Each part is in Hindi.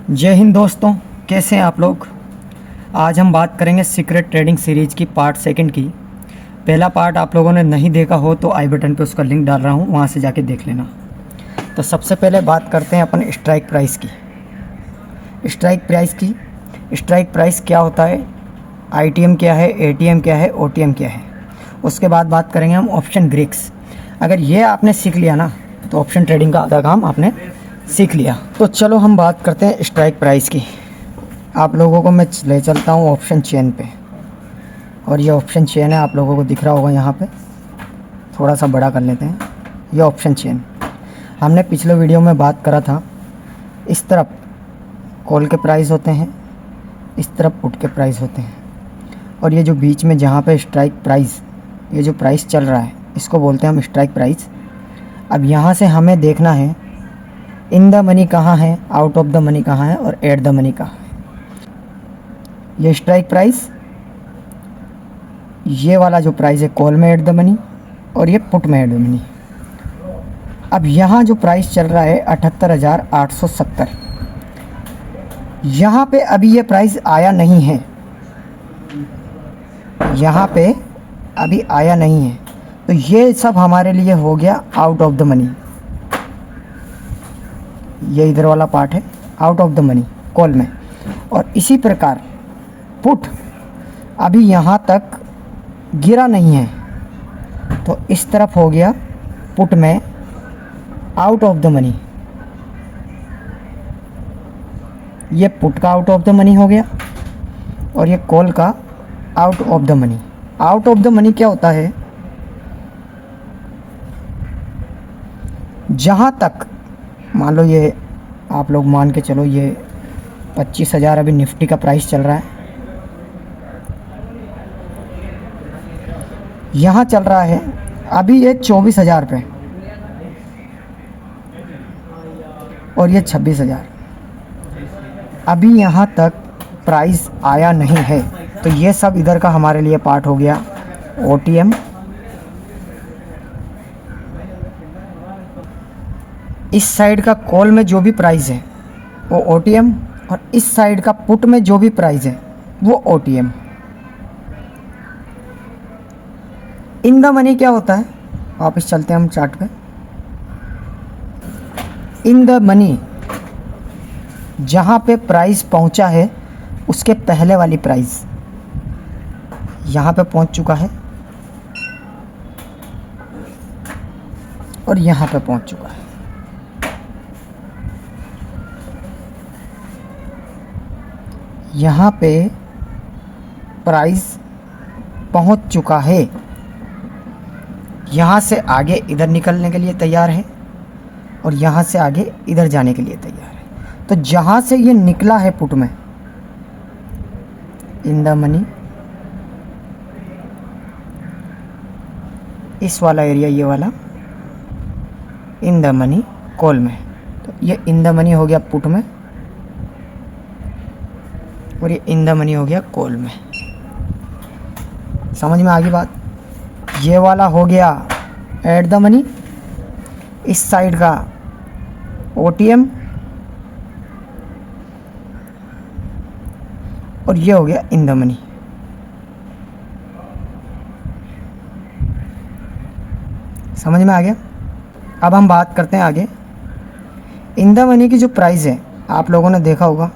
जय हिंद दोस्तों, कैसे हैं आप लोग। आज हम बात करेंगे सीक्रेट ट्रेडिंग सीरीज़ की पार्ट सेकंड की। पहला पार्ट आप लोगों ने नहीं देखा हो तो आई बटन पे उसका लिंक डाल रहा हूँ, वहाँ से जाके देख लेना। तो सबसे पहले बात करते हैं अपन स्ट्राइक प्राइस की। स्ट्राइक प्राइस क्या होता है, आईटीएम क्या है, एटीएम क्या है, ओटीएम क्या है। उसके बाद बात करेंगे हम ऑप्शन ग्रीक्स। अगर ये आपने सीख लिया ना तो ऑप्शन ट्रेडिंग का आधा काम आपने सीख लिया। तो चलो हम बात करते हैं स्ट्राइक प्राइस की। आप लोगों को मैं ले चलता हूँ ऑप्शन चेन पे, और ये ऑप्शन चेन है, आप लोगों को दिख रहा होगा यहाँ पे। थोड़ा सा बड़ा कर लेते हैं। ये ऑप्शन चेन हमने पिछले वीडियो में बात करा था। इस तरफ कॉल के प्राइस होते हैं, इस तरफ पुट के प्राइस होते हैं, और ये जो बीच में जहाँ पे स्ट्राइक प्राइस, ये जो प्राइस चल रहा है इसको बोलते हैं हम स्ट्राइक प्राइस। अब यहाँ से हमें देखना है इन द मनी कहाँ है, आउट ऑफ द मनी कहाँ है, और एट द मनी कहाँ है। ये स्ट्राइक प्राइस, ये वाला जो प्राइस है कॉल में एट द मनी, और ये पुट में एट द मनी। अब यहाँ जो प्राइस चल रहा है 78,870, यहाँ पे अभी ये प्राइस आया नहीं है, यहाँ पे अभी आया नहीं है। तो ये सब हमारे लिए हो गया आउट ऑफ द मनी। ये इधर वाला पार्ट है out of the money call में। और इसी प्रकार पुट अभी यहाँ तक गिरा नहीं है, तो इस तरफ हो गया पुट में आउट ऑफ द मनी। ये पुट का आउट ऑफ द मनी हो गया, और ये कॉल का out of the money. Out of the money क्या होता है, जहाँ तक मान लो ये आप लोग मान के चलो ये 25,000 अभी निफ्टी का प्राइस चल रहा है, यहाँ चल रहा है अभी ये 24,000 पे, और ये 26,000। अभी यहाँ तक प्राइस आया नहीं है, तो ये सब इधर का हमारे लिए पार्ट हो गया ओटीएम। इस साइड का कॉल में जो भी प्राइस है वो ओटीएम, और इस साइड का पुट में जो भी प्राइस है वो ओटीएम। इन द मनी क्या होता है, वापस चलते हैं हम चार्ट पे। इन द मनी जहाँ पे प्राइस पहुँचा है उसके पहले वाली प्राइस यहाँ पे पहुँच चुका है, और यहाँ पे पहुँच चुका है। यहाँ पे प्राइस पहुँच चुका है, यहाँ से आगे इधर निकलने के लिए तैयार है, और यहाँ से आगे इधर जाने के लिए तैयार है। तो जहाँ से ये निकला है पुट में इन द मनी, इस वाला एरिया, ये वाला इन द मनी कॉल में, तो ये इन द मनी हो गया पुट में, और ये इन द मनी हो गया कॉल में। समझ में आ गई बात। ये वाला हो गया एट द मनी, इस साइड का ओटीएम, और ये हो गया इन द मनी। समझ में आ गया। अब हम बात करते हैं आगे। इन द मनी की जो प्राइस है, आप लोगों ने देखा होगा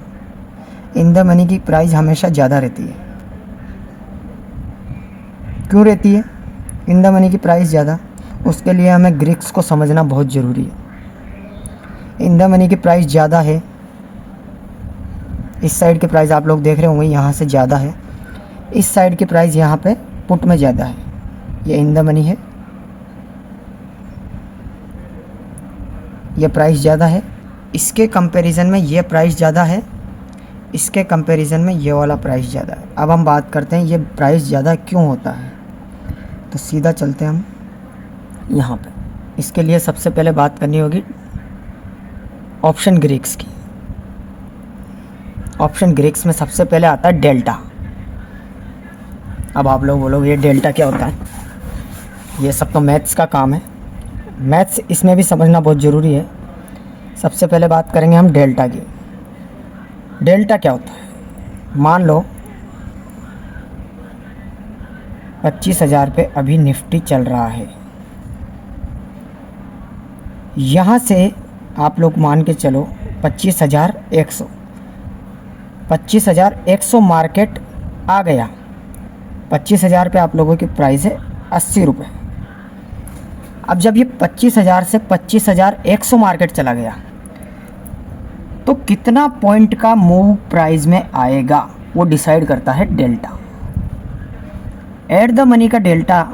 इन द मनी की प्राइस हमेशा ज़्यादा रहती है। क्यों रहती है इन द मनी की प्राइस ज़्यादा, उसके लिए हमें ग्रीक्स को समझना बहुत ज़रूरी है। इन द मनी की प्राइस ज़्यादा है, इस साइड की प्राइस आप लोग देख रहे होंगे यहाँ से ज़्यादा है, इस साइड की प्राइस यहाँ पे पुट में ज़्यादा है। ये इन द मनी है, ये प्राइस ज़्यादा है, इसके कंपैरिजन में ये प्राइस ज़्यादा है, इसके कंपैरिजन में ये वाला प्राइस ज़्यादा है। अब हम बात करते हैं ये प्राइस ज़्यादा क्यों होता है, तो सीधा चलते हैं हम यहाँ पे। इसके लिए सबसे पहले बात करनी होगी ऑप्शन ग्रीक्स की। ऑप्शन ग्रीक्स में सबसे पहले आता है डेल्टा। अब आप लोग बोलोगे ये डेल्टा क्या होता है, ये सब तो मैथ्स का काम है, मैथ्स इसमें भी समझना बहुत ज़रूरी है। सबसे पहले बात करेंगे हम डेल्टा की। डेल्टा क्या होता है, मान लो 25,000 पे अभी निफ्टी चल रहा है। यहाँ से आप लोग मान के चलो 25,100 मार्केट आ गया। 25,000 पे आप लोगों की प्राइस है 80 रुपये। अब जब ये 25,000 से 25,100 मार्केट चला गया तो कितना पॉइंट का मूव प्राइस में आएगा वो डिसाइड करता है डेल्टा। एट द मनी का डेल्टा,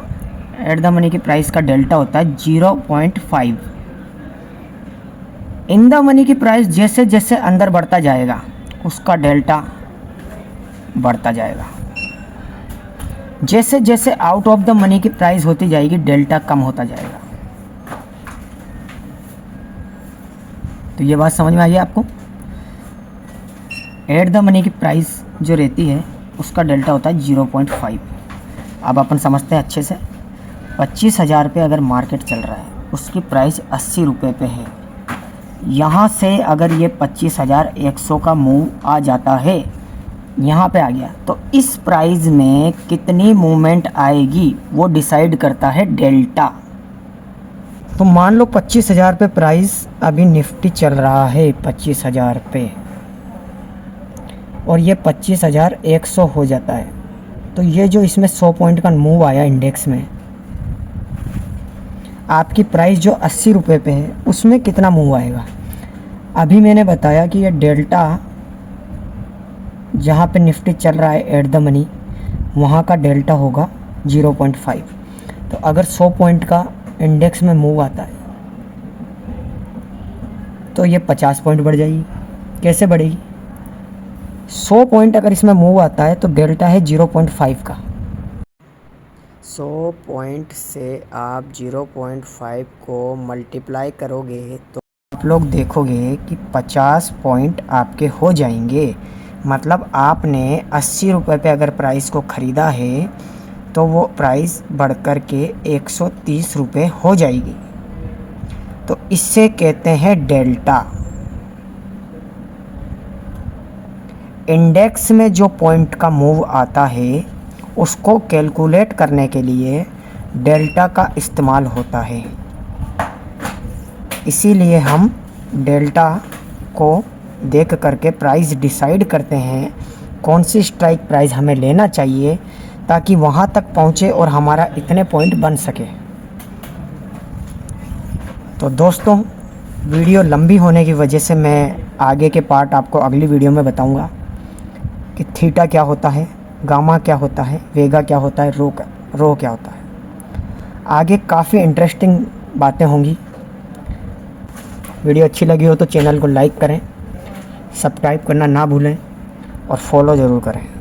एट द मनी की प्राइस का डेल्टा होता है 0.5। इन द मनी की प्राइस जैसे जैसे अंदर बढ़ता जाएगा उसका डेल्टा बढ़ता जाएगा। जैसे जैसे आउट ऑफ द मनी की प्राइस होती जाएगी डेल्टा कम होता जाएगा। तो ये बात समझ में आई है आपको। एट द मनी की प्राइस जो रहती है उसका डेल्टा होता है 0.5। अब अपन समझते हैं अच्छे से। 25,000 पे अगर मार्केट चल रहा है, उसकी प्राइस 80 रुपये पे है। यहाँ से अगर ये 25,100 का मूव आ जाता है, यहाँ पे आ गया, तो इस प्राइस में कितनी मूवमेंट आएगी वो डिसाइड करता है डेल्टा। तो मान लो 25,000 पे प्राइस अभी निफ्टी चल रहा है 25,000 पे, और ये 25,100 हो जाता है। तो ये जो इसमें 100 पॉइंट का मूव आया इंडेक्स में, आपकी प्राइस जो 80 रुपये पे है उसमें कितना मूव आएगा। अभी मैंने बताया कि ये डेल्टा जहाँ पे निफ्टी चल रहा है एट द मनी, वहाँ का डेल्टा होगा 0.5। तो अगर 100 पॉइंट का इंडेक्स में मूव आता है तो ये 50 पॉइंट बढ़ जाएगी। कैसे बढ़ेगी? 100 पॉइंट अगर इसमें मूव आता है तो डेल्टा है 0.5 का। 100 पॉइंट से आप 0.5 को मल्टीप्लाई करोगे तो आप लोग देखोगे कि 50 पॉइंट आपके हो जाएंगे। मतलब आपने 80 रुपये पे अगर प्राइस को ख़रीदा है तो वो प्राइस बढ़कर के 130 रुपये हो जाएगी। तो इससे कहते हैं डेल्टा। इंडेक्स में जो पॉइंट का मूव आता है उसको कैलकुलेट करने के लिए डेल्टा का इस्तेमाल होता है। इसीलिए हम डेल्टा को देख करके प्राइस डिसाइड करते हैं कौन सी स्ट्राइक प्राइस हमें लेना चाहिए ताकि वहाँ तक पहुँचे और हमारा इतने पॉइंट बन सके। तो दोस्तों, वीडियो लंबी होने की वजह से मैं आगे के पार्ट आपको अगली वीडियो में बताऊंगा कि थीटा क्या होता है, गामा क्या होता है, वेगा क्या होता है, रो क्या होता है। आगे काफ़ी इंटरेस्टिंग बातें होंगी। वीडियो अच्छी लगी हो तो चैनल को लाइक करें, सब्सक्राइब करना ना भूलें और फॉलो ज़रूर करें।